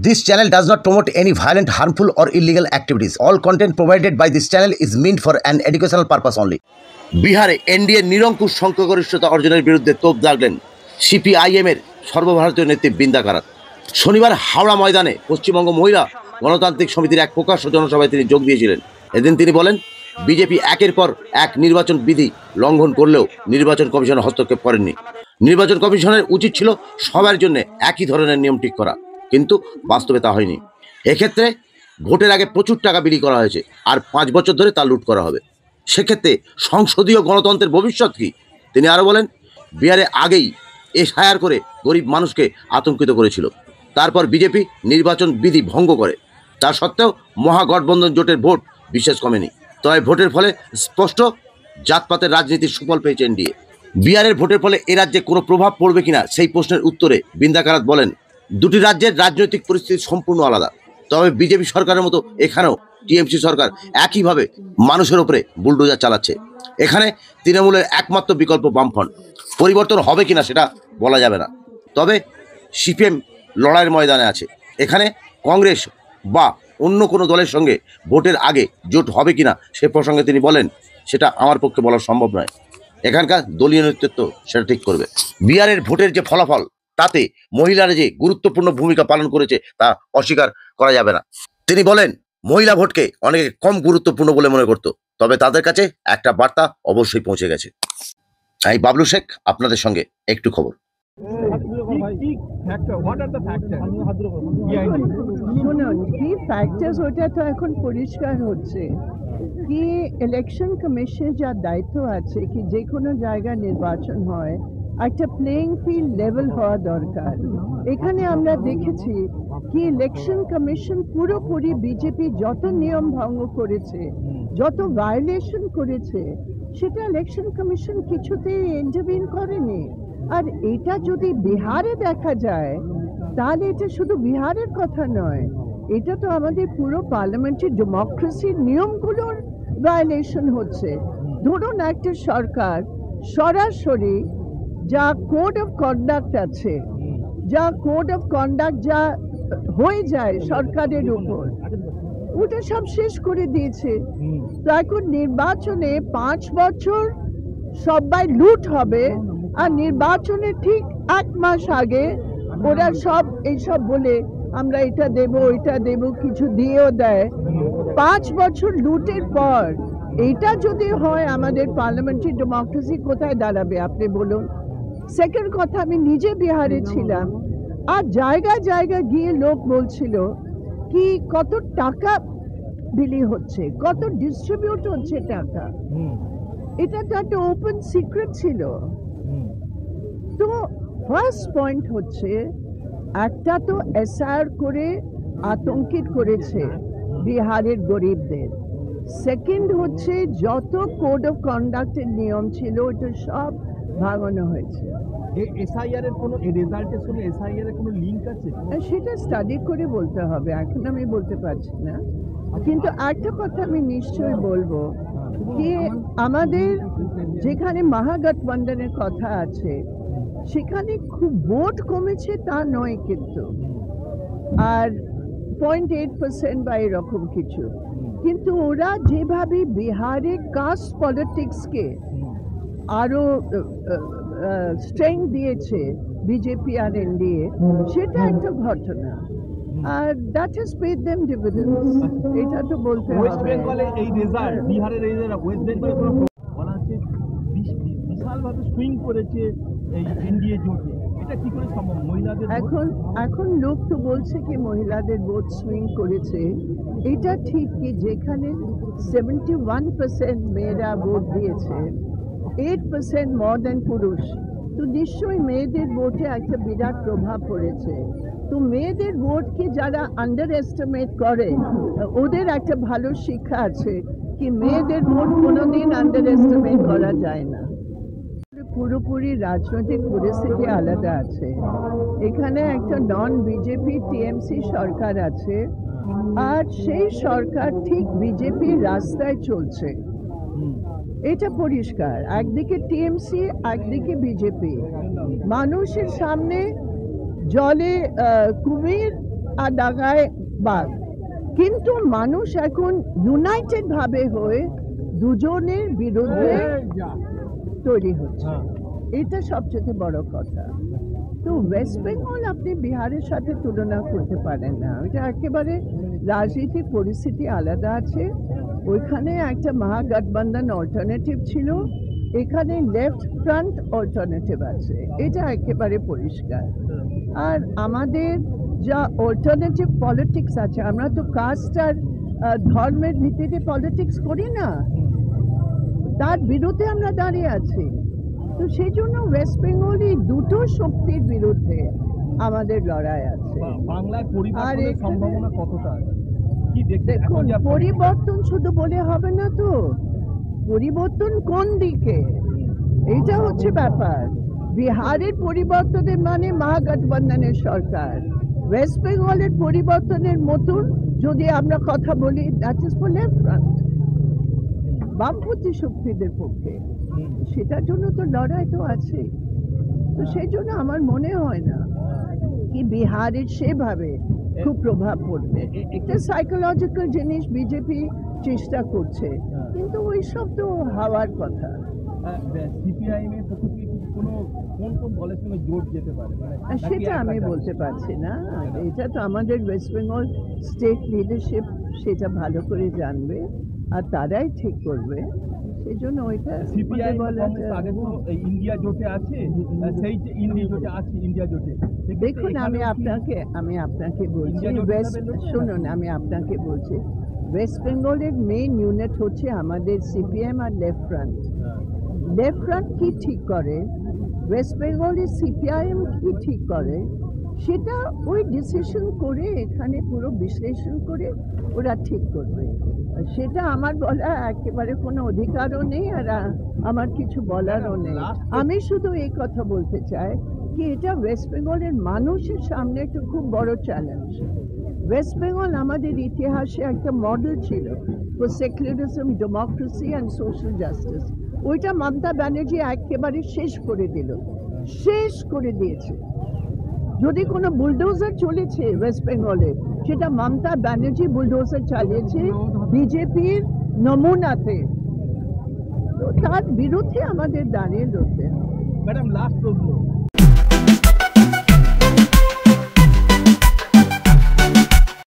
This channel does not promote any violent, harmful, or illegal activities. All content provided by this channel is meant for an educational purpose only. বিহারে NDA নিরঙ্কুশ সংখ্যাগরিষ্ঠতা অর্জনের বিরুদ্ধে তোপ দাগলেন CPIM এর সর্বভারতীয় নেত্রী বৃন্দা কারাত। শনিবার হাওড়া ময়দানে পশ্চিমবঙ্গ মহিলা গণতান্ত্রিক সমিতির এক প্রকাশ্য জনসভায় তিনি যোগ দিয়েছিলেন। এদিন তিনি বলেন, বিজেপি একের পর এক নির্বাচন বিধি লঙ্ঘন করলেও নির্বাচন কমিশন হস্তক্ষেপ করেননি। নির্বাচন কমিশনের উচিত ছিল সবার জন্য একই ধরনের নিয়ম ঠিক করা, কিন্তু বাস্তবে তা হয়নি। এক্ষেত্রে ভোটের আগে প্রচুর টাকা বিলি করা হয়েছে, আর 5 বছর ধরে তা লুট করা হবে। সেক্ষেত্রে সংসদীয় গণতন্ত্রের ভবিষ্যৎ কী? তিনি আরও বলেন, বিহারে আগেই এসআইআর করে গরিব মানুষকে আতঙ্কিত করেছিল। তারপর বিজেপি নির্বাচন বিধি ভঙ্গ করে। তা সত্ত্বেও মহাগঠবন্ধন জোটের ভোট বিশেষ কমেনি। তবে ভোটের ফলে স্পষ্ট জাতপাতের রাজনীতির সুফল পেয়েছে এনডিএ। বিহারের ভোটের ফলে এ রাজ্যে কোনো প্রভাব পড়বে কিনা সেই প্রশ্নের উত্তরে বৃন্দা কারাত বলেন, দুটি রাজ্যের রাজনৈতিক পরিস্থিতি সম্পূর্ণ আলাদা। তবে বিজেপি সরকারের মতো এখানেও টিএমসি সরকার একইভাবে মানুষের ওপরে বুলডোজার চালাচ্ছে। এখানে তৃণমূলের একমাত্র বিকল্প বামফ্রন্ট। পরিবর্তন হবে কিনা সেটা বলা যাবে না, তবে সিপিএম লড়াইয়ের ময়দানে আছে। এখানে কংগ্রেস বা অন্য কোনো দলের সঙ্গে ভোটের আগে জোট হবে কিনা সে প্রসঙ্গে তিনি বলেন, সেটা আমার পক্ষে বলা সম্ভব নয়। এখানকার দলীয় নেতৃত্ব সেটা ঠিক করবে। বিহারের ভোটের যে ফলাফল, তাতে মহিলারা যে গুরুত্বপূর্ণ ভূমিকা পালন করেছে তা অস্বীকার করা যাবে না। তিনি বলেন, মহিলা ভোটকে অনেকে কম গুরুত্বপূর্ণ বলে মনে করত, তবে তাদের কাছে একটা বার্তা অবশ্যই পৌঁছে গেছে। আমি বাবলু শেখ, আপনাদের সঙ্গে একটু খবর। ওটা তো এখন পরিষ্কার হচ্ছে কি ইলেকশন কমিশনের যা দায়িত্ব আছে কি যে কোনো জায়গায় নির্বাচন হয় একটা প্লেইং ফিল্ড লেভেল হওয়া দরকার। এখানে আমরা দেখেছি কি ইলেকশন কমিশন পুরোপুরি বিজেপি যত নিয়ম ভঙ্গ করেছে, যত ভায়োলেশন করেছে, সেটা ইলেকশন কমিশন কিছুতেই ইন্টারভিন করেনি। আর এটা যদি বিহারে দেখা যায় তাহলে এটা শুধু বিহারের কথা নয়, এটা তো আমাদের পুরো পার্লামেন্টারি ডেমোক্রেসির নিয়মগুলোর ভায়োলেশন হচ্ছে। ধরুন একটা সরকার সরাসরি যা কোড অফ কন্ডাক্ট আছে, যা কোড অফ কন্ডাক্ট যা হয়ে যায় সরকারের উপর, ওটা সব শেষ করে দিয়েছে। তো এখন নির্বাচনে 5 বছর সবাই লুট হবে, আর নির্বাচনের ঠিক 1 মাস আগে ওরা সব এইসব বলে আমরা এটা দেব ওইটা দেব, কিছু দিয়েও দেয়। 5 বছর লুটের পর এটা যদি হয়, আমাদের পার্লামেন্টারি ডেমোক্রেসি কোথায় দাঁড়াবে আপনি বলুন? সেকেন্ড কথা, আমি নিজে বিহারে ছিলাম, আর জায়গায় জায়গায় গিয়ে লোক বলছিল কি কত টাকা বিলি হচ্ছে, কত ডিস্ট্রিবিউট হচ্ছে টাকা। এটা তো একটা ওপেন সিক্রেট ছিল। তো ফার্স্ট পয়েন্ট হচ্ছে, একটা তো এসআইআর করে আতঙ্কিত করেছে বিহারের গরিবদের। সেকেন্ড হচ্ছে যত কোড অফ কন্ডাক্টের নিয়ম ছিল ওটা সব ভাঙানো হয়েছে। এসআইআর এর কোনো রেজাল্টের সঙ্গে এসআইআর এর কোনো লিংক আছে? সেটা স্টাডি করে বলতে হবে, এখন আমি বলতে পারছি না। কিন্তু একটা কথা আমি নিশ্চয়ই বলবো কি আমাদের যেখানে মহাগঠবন্ধনের কথা আছে সেখানে খুব ভোট কমেছে তা নয়, কিন্তু আর 0.8% বা এরকম কিছু। কিন্তু ওরা যেভাবে বিহারে কাস্ট পলিটিক্সকে আরো স্ট্রেংথ দিয়েছে বিজেপি আর এনডিএ, সেটা একটা ঘটনা। আর that has paid them dividends, এটা তো বলতে হবে। ওয়েস্ট বেঙ্গলে এই রেজাল্ট, বিহারের এই রেজাল্ট ওয়েস্ট বেঙ্গলে কোনো বলা হচ্ছে বিশালভাবে সুইং করেছে এই এনডিএ জোটে। এটা কি করে সম্ভব? মহিলাদের এখন লোক তো বলছে কি মহিলাদের ভোট সুইং করেছে। এটা ঠিক কি যেখানে 71% মেয়েরা ভোট দিয়েছে, 8% মোর দেন পুরুষ, তো নিশ্চয়ই মেয়েদের ভোটে একটা বিরাট প্রভাব পড়েছে। তো মেয়েদের ভোটকে যারা আন্ডার এস্টিমেট করে ওদের একটা ভালো শিক্ষা আছে কি মেয়েদের ভোট কোনোদিন আন্ডার এস্টিমেট করা যায় না। পুরোপুরি রাজনৈতিক পরিস্থিতি আলাদা আছে। এখানে একটা নন বিজেপি টিএমসি সরকার আছে, আর সেই সরকার ঠিক বিজেপির রাস্তায় চলছে, এটা পরিষ্কার। একদিকে টিএমসি, একদিকে বিজেপি। মানুষের সামনে জলে কুমির আর ডাঙায় বাঘ। কিন্তু মানুষ এখন ইউনাইটেড ভাবে হয়ে দুজনের বিরুদ্ধে তৈরি হচ্ছে, এটা সবচেয়ে বড় কথা। তো ওয়েস্ট বেঙ্গল আপনি বিহারের সাথে তুলনা করতে পারেন না, এটা একেবারে রাজনৈতিক পরিস্থিতি আলাদা আছে। ওইখানে একটা মহাগঠবন্ধন অল্টারনেটিভ ছিল, এখানে লেফট ফ্রন্ট অল্টারনেটিভ আছে, এটা একেবারে পরিষ্কার। আর আমাদের যা অল্টারনেটিভ পলিটিক্স আছে, আমরা তো কাস্ট আর ধর্মের ভিত্তিতে পলিটিক্স করি না, তার বিরুদ্ধে আমরা দাঁড়িয়ে আছি। তো সেই জন্য ওয়েস্ট বেঙ্গলে দুটো শক্তির বিরুদ্ধে আমাদের লড়াই আছে। বাংলায় আর পরিবর্তনের এখানে- সম্ভাবনা কতটা, কি দেখছেন দেখুন, এখন যে আপনার- পরিবর্তন শুধু বলে হবে না তো, পরিবর্তন কোন দিকে, এইটা হচ্ছে ব্যাপার। বিহারের পরিবর্তনের মানে মহাগঠবন্ধনের সরকার, ওয়েস্ট বেঙ্গলের পরিবর্তনের মতন যদি আমরা কথা বলি, that is for left front, বামপন্থী শক্তিদের পক্ষে। সেটার জন্য তো লড়াই তো আছে। তো সেই জন্য আমার মনে হয় না কি বিহারের সেভাবে খুব প্রভাব পড়বে। একটা সাইকোলজিক্যাল জিনিস বিজেপি চেষ্টা করছে, কিন্তু ওইসব তো হওয়ার কথা। সিপিআইএম এর পক্ষ থেকে কোনো কোন কোন দলের সঙ্গে জোট যেতে পারে, মানে আর নাকি সেটা আমি একা বলতে পারছি না, এটা তো আমাদের ওয়েস্ট বেঙ্গল স্টেট লিডারশিপ সেটা ভালো করে জানবে আর তারাই ঠিক করবে। সেই জন্য ওইটা সিপিআই বলা কংগ্রেস যায়- আগে তো এই ইন্ডিয়া জোটে আছে, সেই যে ইন্ডিয়া জোটে আছে, ইন্ডিয়া জোটে সেক্ষেত্রে দেখুন, আমি এখানেও কি- আপনাকে বলছি, ইন্ডিয়া জোট ওয়েস্ট হিসাবে লড়ছে? শুনুন, আমি আপনাকে বলছি, ওয়েস্ট বেঙ্গলের মেইন ইউনিট হচ্ছে আমাদের সিপিএম আর লেফট ফ্রন্ট। লেফট ফ্রন্ট কি ঠিক করে, ওয়েস্ট বেঙ্গলের সিপিআইএম কি ঠিক করে, সেটা ওই ডিসিশন করে, এখানে পুরো বিশ্লেষণ করে ওরা ঠিক করবে। আর সেটা আমার বলা একেবারে কোনো অধিকারও নেই, আর আমার কিছু বলারও নেই। আমি শুধু এই কথা বলতে চাই কি এটা ওয়েস্ট বেঙ্গলের মানুষের সামনে একটা খুব বড় চ্যালেঞ্জ। ওয়েস্ট বেঙ্গল আমাদের ইতিহাসে একটা মডেল ছিল for secularism, democracy and social justice. ওইটা মমতা ব্যানার্জি একেবারে শেষ করে দিল, শেষ করে দিয়েছে। যদি কোনো বুলডোজার চলেছে ওয়েস্ট বেঙ্গলে, সেটা মমতা ব্যানার্জি বুলডোজার চালিয়েছে বিজেপির নমুনাতে। তো তার বিরুদ্ধে আমাদের দাঁড়িয়ে লড়তে হবে। ম্যাডাম লাস্ট প্রশ্ন,